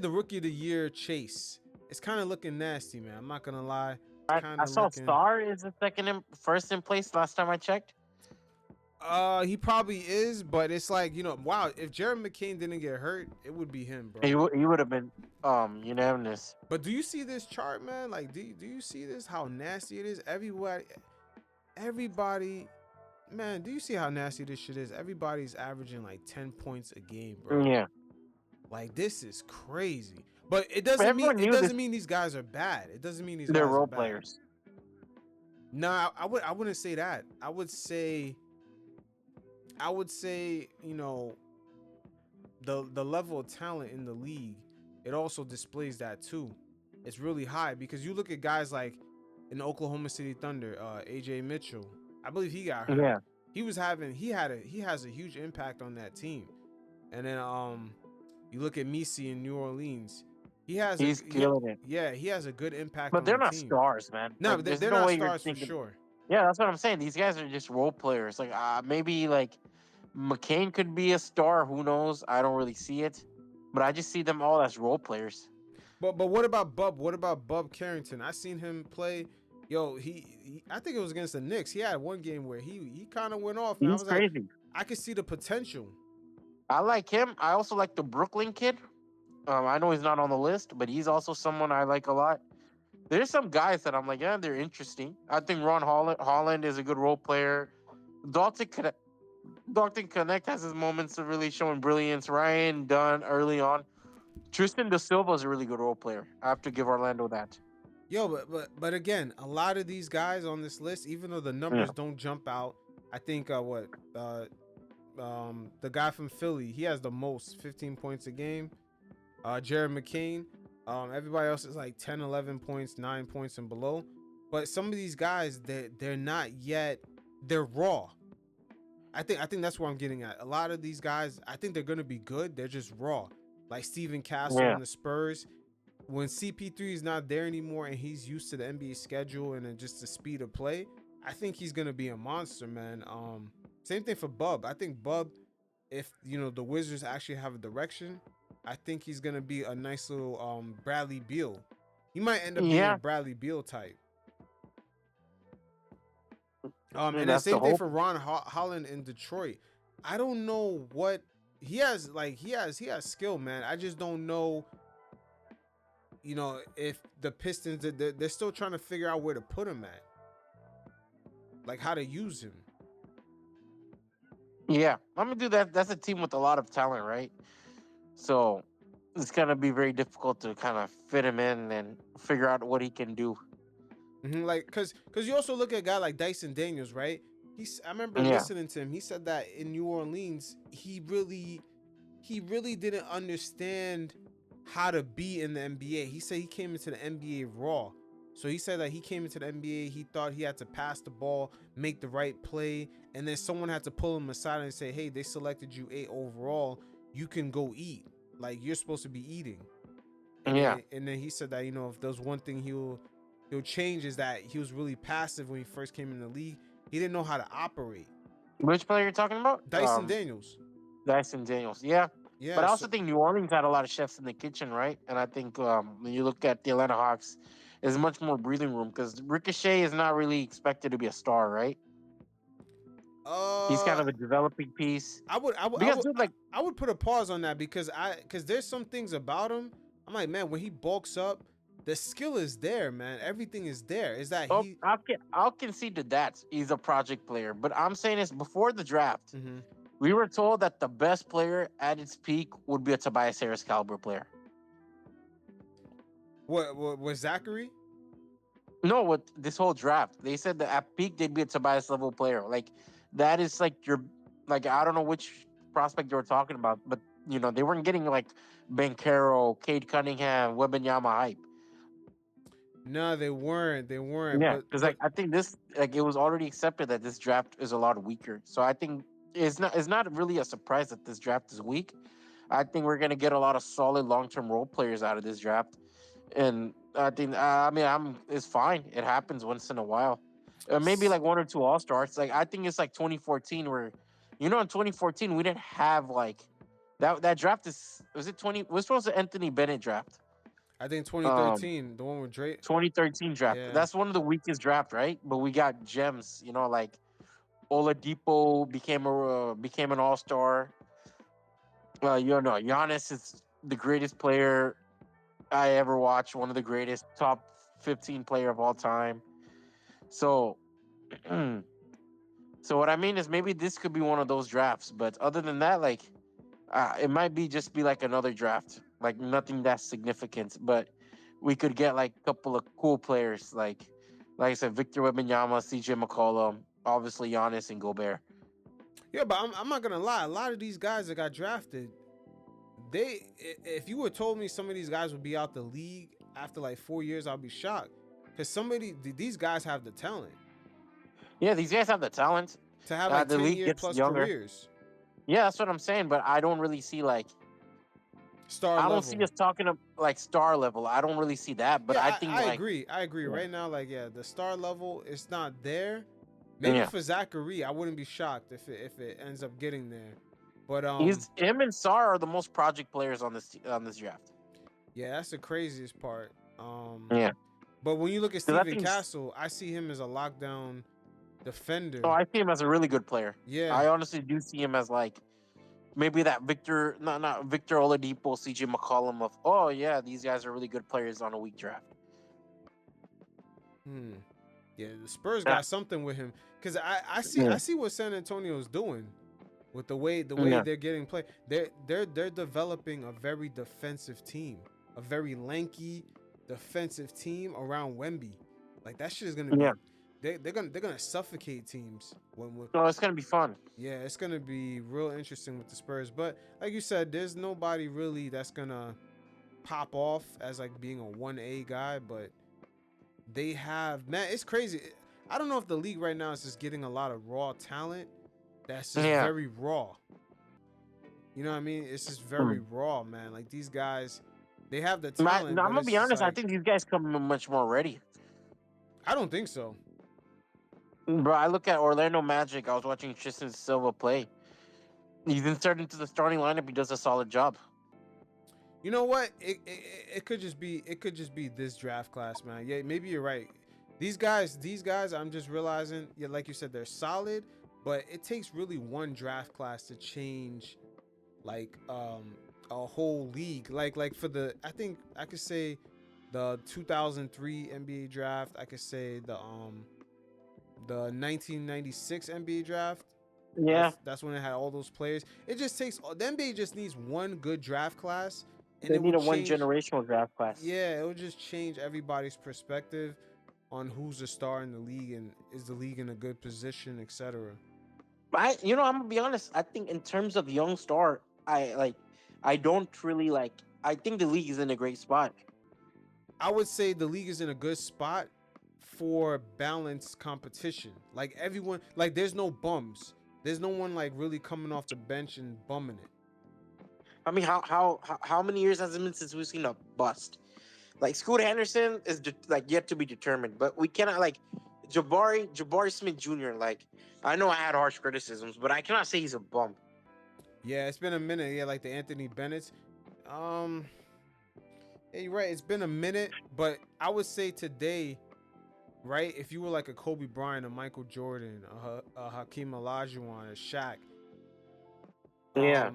The rookie of the year chase. It's kind of looking nasty, man. I'm not gonna lie. It's kind I of saw looking. Sarr is the first in place last time I checked. He probably is, but it's like, wow. If Jared McCain didn't get hurt, it would be him, bro. He would have been unanimous. But do you see this chart, man? Like, do you see this? How nasty it is? Everybody, man. Do you see how nasty this shit is? Everybody's averaging like 10 points a game, bro. Yeah, Like, this is crazy. But it but doesn't mean everyone knew this. these guys are bad. It doesn't mean these They're guys are role bad. players. No, I wouldn't say that. I would say, the level of talent in the league, it also displays that too. It's really high because you look at guys like in the Oklahoma City Thunder, AJ Mitchell. I believe he got hurt. Yeah, He has a huge impact on that team. And then you look at Messi in New Orleans. he's killing it. Yeah, he has a good impact But on they're the not team. stars, man. No, Like, there's they're no not way you're stars for thinking. sure. Yeah, that's what I'm saying. These guys are just role players. Like maybe like McCain could be a star. Who knows? I don't really see it, but I just see them all as role players. But what about Bub? What about Bub Carrington? I seen him play. Yo, he I think it was against the Knicks. He had one game where he kind of went off, and I He's was like, crazy. I could see the potential. I like him. I also like the Brooklyn kid. I know he's not on the list, but he's also someone I like a lot. There's some guys that I'm like, yeah, they're interesting. I think Ron Holland is a good role player. Dalton Connect, Dalton Connect has his moments of really showing brilliance. Ryan Dunn early on. Tristan Da Silva is a really good role player. I have to give Orlando that. Yo, but again, a lot of these guys on this list, even though the Yeah. numbers don't jump out, I think the guy from Philly, he has the most, 15 points a game. Jared McCain, everybody else is like 10, 11 points, 9 points and below. But some of these guys, they're not yet, they're raw. I think that's where I'm getting at. A lot of these guys, I think they're gonna be good. They're just raw. Like Steven Castle Yeah. on the Spurs. When CP3 is not there anymore and he's used to the NBA schedule and then just the speed of play, I think he's gonna be a monster, man. Same thing for Bub. I think Bub, if the Wizards actually have a direction, I think he's gonna be a nice little Bradley Beal. He might end up being a Yeah. Bradley Beal type. I mean, And the that's the same thing hope. for Ron Holland in Detroit. I don't know what he has. Like he has skill, man. I just don't know. If the Pistons, they're still trying to figure out where to put him at, like how to use him. Yeah, I'm gonna do that. That's a team with a lot of talent, right? So it's gonna be very difficult to kind of fit him in and figure out what he can do. Like, cause you also look at a guy like Dyson Daniels, right? I remember Yeah, listening to him. He said that in New Orleans, he really didn't understand how to be in the NBA. He said he came into the NBA raw. So he said that he came into the NBA, he thought he had to pass the ball, make the right play, and then someone had to pull him aside and say, "Hey, they selected you 8 overall. You can go eat. Like you're supposed to be eating." And yeah. then he said that, if there's one thing he'll change is that he was really passive when he first came in the league. He didn't know how to operate. Which player you're talking about? Dyson Daniels. Dyson Daniels. Yeah, but Yeah, I so also think New Orleans had a lot of chefs in the kitchen, right? And I think when you look at the Atlanta Hawks, there's much more breathing room because Ricochet is not really expected to be a star, right? He's kind uh of a developing piece. I would I would I Because would dude, like, I would put a pause on that because there's some things about him. I'm like, man, when he bulks up, the skill is there, man. Everything is there. Is that oh, he I'll concede to that. He's a project player, but I'm saying this before the draft. Mhm. We were told that the best player at its peak would be a Tobias Harris caliber player. What was Zaccharie? No, with this whole draft, they said that at peak they'd be a Tobias level player. Like that is like your, like I don't know which prospect they were talking about, but they weren't getting like Bankero, Cade Cunningham, Wembanyama hype. No, they weren't. They weren't. Yeah, But because like but I think this, like it was already accepted that this draft is a lot weaker. So I think it's not really a surprise that this draft is weak. I think we're gonna get a lot of solid long term role players out of this draft, and I think I mean it's fine. It happens once in a while, maybe like one or two All Stars. Like I think it's like 2014 where, in 2014 we didn't have like That draft was it 20? Was supposed to Anthony Bennett draft. I think Um, 2013, the one with Drake. 2013 draft. Yeah. That's one of the weakest draft, right? But we got gems. You know, like Oladipo became an All Star. You know, Giannis is the greatest player I ever watched. One of the greatest, top 15 player of all time. So, so what I mean is maybe this could be one of those drafts. But other than that, like, it might be like another draft, like nothing that significant. But we could get like a couple of cool players, like I said, Victor Wembanyama, CJ McCollum, obviously Giannis and Gobert. Yeah, but I'm not gonna lie. A lot of these guys that got drafted, if you would told me some of these guys would be out the league after like 4 years, I'll be shocked. Because these guys have the talent Yeah, these guys have the talent. to have like The 10 league year gets plus younger. careers. Yeah, that's what I'm saying. But I don't really see like Star I level. don't see us talking of like star level. I don't really see that. But Yeah, I think I like agree. I agree. yeah. Right now, like the star level, it's not there. Maybe Yeah. for Zaccharie, I wouldn't be shocked if it ends up getting there. But him and Sarr are the most project players on this draft. yeah, that's the craziest part. Yeah. But when you look at 'Cause I Stephen think Castle, I see him as a lockdown defender. I see him as a really good player. Yeah, I honestly do see him as like maybe that Victor, not Victor Oladipo, CJ McCollum of. Oh yeah, these guys are really good players on a weak draft. Yeah, the Spurs Yeah. got something with him because I Yeah. see what San Antonio's doing with the way Yeah. they're getting play. They're developing a very defensive team, a very lanky defensive team around Wemby. Like that shit is gonna be. Yeah. They're gonna suffocate teams when. So it's gonna be fun. Yeah, it's gonna be real interesting with the Spurs. But like you said, there's nobody really that's gonna pop off as like being a 1A guy, but they have, man, it's crazy. I don't know if the league right now is just getting a lot of raw talent that's just Yeah. very raw. You know what I mean? It's just very raw, man. Like these guys, they have the talent. I'm but gonna it's be just honest. I like- think these guys come in much more ready. I don't think so. Bro, I look at Orlando Magic. I was watching Tristan Silva play. He's inserted into the starting lineup. He does a solid job. You know what? It could just be this draft class, man. Yeah, maybe you're right. These guys, I'm just realizing, yeah, like you said, they're solid, but it takes really one draft class to change like a whole league. Like for I think I could say the 2003 NBA draft, I could say the 1996 NBA draft. Yeah. That's when it had all those players. It just takes the NBA just needs one good draft class. And They it need will a one change- generational draft class. Yeah, it will just change everybody's perspective on who's a star in the league and is the league in a good position, etc. I'm gonna be honest. I think in terms of young star, I don't really like. I think the league is in a great spot. I would say the league is in a good spot for balanced competition. Like everyone, like there's no bums. There's no one like really coming off the bench and bumming it. I mean, how many years has it been since we've seen a bust? Like Scoot Henderson is like yet to be determined, but we cannot like Jabari Smith Jr. Like I know I had harsh criticisms, but I cannot say he's a bum. Yeah, it's been a minute. Yeah, like the Anthony Bennett's. Yeah, you're right. It's been a minute, but I would say today, right? If you were like a Kobe Bryant, a Michael Jordan, a Hakeem Olajuwon, a Shaq, Yeah.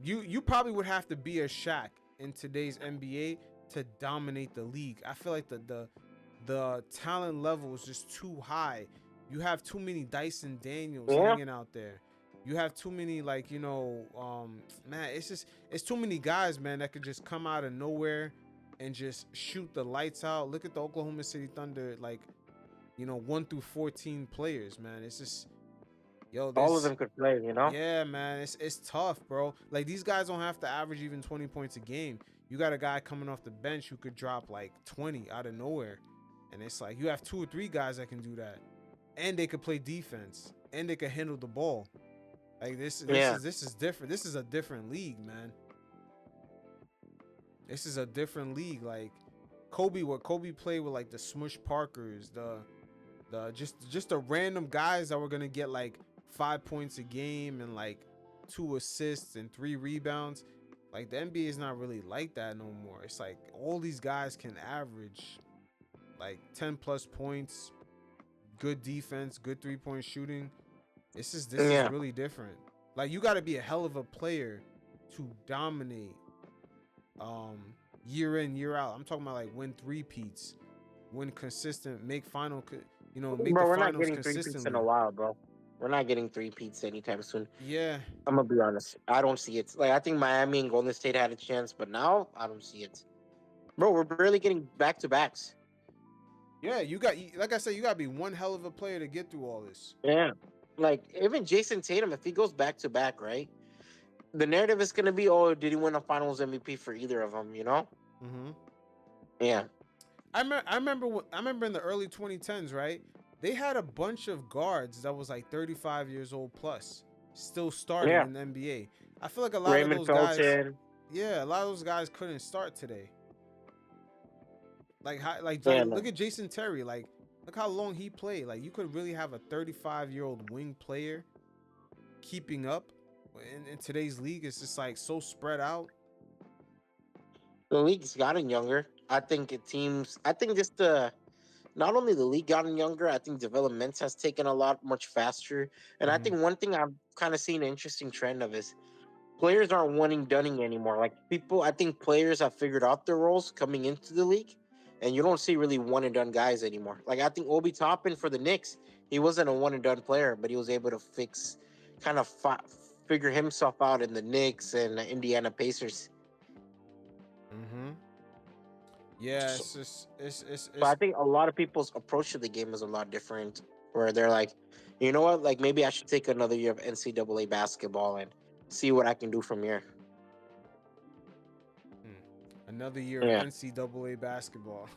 You probably would have to be a Shaq in today's NBA to dominate the league. I feel like the talent level is just too high. You have too many Dyson Daniels hanging out there. You have too many, like, man, it's too many guys, man, that could just come out of nowhere and just shoot the lights out. Look at the Oklahoma City Thunder, like, 1 through 14 players, man. It's just, all of them could play, Yeah, man, it's tough, bro. Like, these guys don't have to average even 20 points a game. You got a guy coming off the bench who could drop like 20 out of nowhere. And it's like you have 2 or 3 guys that can do that. And they could play defense. And they could handle the ball. Like this is different. This is a different league, man. This is a different league. Like what Kobe played with, like the Smush Parkers, the just the random guys that were gonna get like 5 points a game and like 2 assists and 3 rebounds. Like the NBA is not really like that no more. It's like all these guys can average like 10 plus points, good defense, good 3-point shooting. This is really different. Like you got to be a hell of a player to dominate year in, year out. I'm talking about like win three-peats, win consistent, make final, make Bro, the we're not finals getting three peats consistently. in a while, bro. We're not getting three peats anytime soon. Yeah. I'm gonna be honest. I don't see it. Like I think Miami and Golden State had a chance, but now I don't see it. Bro, we're barely getting back to backs. Yeah, like I said, you got to be one hell of a player to get through all this. Yeah. Like even Jason Tatum, if he goes back to back, right? The narrative is gonna be, oh, did he win a Finals MVP for either of them? You know? Mm-hmm. Yeah. I remember in the early 2010s, right? They had a bunch of guards that was like 35 years old plus, still starting in the NBA. I feel like a lot Raymond of those guys, Felton. a lot of those guys couldn't start today. Look at Jason Terry. Like, look how long he played. Like, you could really have a 35-year-old wing player keeping up. In today's league, it's just like so spread out. The league's gotten younger. I think just not only the league gotten younger, I think development has taken a lot much faster. And I think one thing I've kind of seen an interesting trend of is players aren't wanting dunning anymore. Like I think players have figured out their roles coming into the league, and you don't see really one and done guys anymore. Like I think Obi Toppin for the Knicks, he wasn't a one and done player, but he was able to figure himself out in the Knicks and the Indiana Pacers. Mm-hmm. Yeah, it's just But I think a lot of people's approach to the game is a lot different. Where they're like, you know what, like maybe I should take another year of NCAA basketball and see what I can do from here. Another year of NCAA basketball.